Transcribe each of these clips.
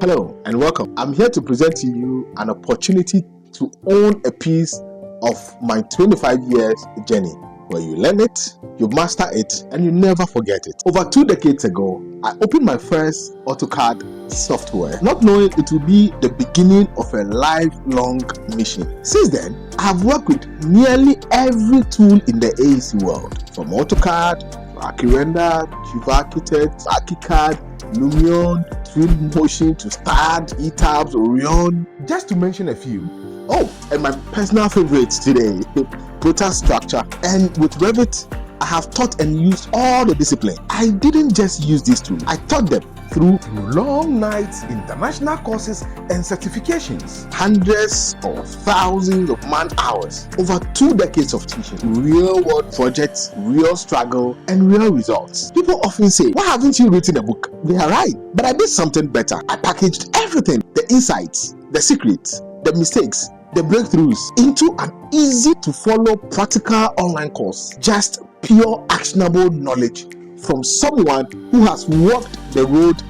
Hello and welcome. I'm here to present to you an opportunity to own a piece of my 25 years journey, where you learn it, you master it, and you never forget it. Over 2 decades ago, I opened my first AutoCAD software, not knowing it would be the beginning of a lifelong mission. Since then, I have worked with nearly every tool in the AEC world, from AutoCAD, ArchiRender, ArchiCAD, ArchiCAD, Lumion, Twinmotion to Staad, ETABS, Royale, just to mention a few. Oh, and my personal favorites today, Prota Structure. And with Revit, I have taught and used all the discipline. I didn't just use these tools, I taught them through long nights, international courses, and certifications. Hundreds or thousands of man-hours, over 2 decades of teaching, real-world projects, real struggle, and real results. People often say, why haven't you written a book? They are right, but I did something better. I packaged everything, the insights, the secrets, the mistakes, the breakthroughs, into an easy-to-follow practical online course. Just pure actionable knowledge from someone who has walked the road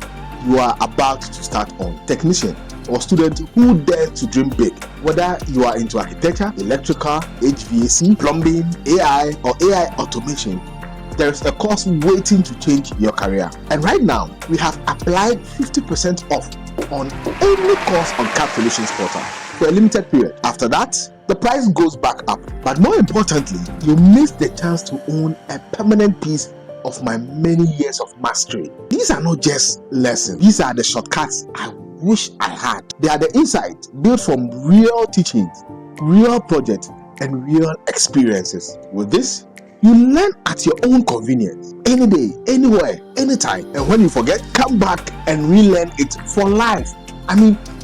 you are about to start on. Technician or student who dare to dream big. Whether you are into architecture, electrical, HVAC, plumbing, AI, or AI automation, there is a course waiting to change your career. And right now, we have applied 50% off on any course on CAD Solutions portal for a limited period. After that, the price goes back up. But more importantly, you miss the chance to own a permanent piece of my many years of mastery. These are not just lessons, these are the shortcuts I wish I had. They are the insights built from real teachings, real projects, and real experiences. With this, you learn at your own convenience, any day, anywhere, anytime. And when you forget, come back and relearn it for life.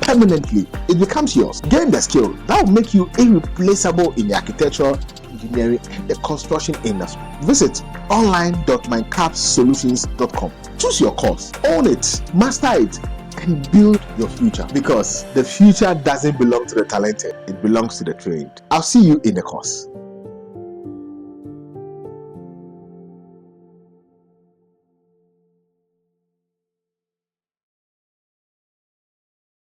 Permanently. It becomes yours. Gain the skill that will make you irreplaceable in the architectural, engineering, and the construction industry. Visit online.mycapsolutions.com. Choose your course, own it, master it, and build your future. Because the future doesn't belong to the talented, it belongs to the trained. I'll see you in the course.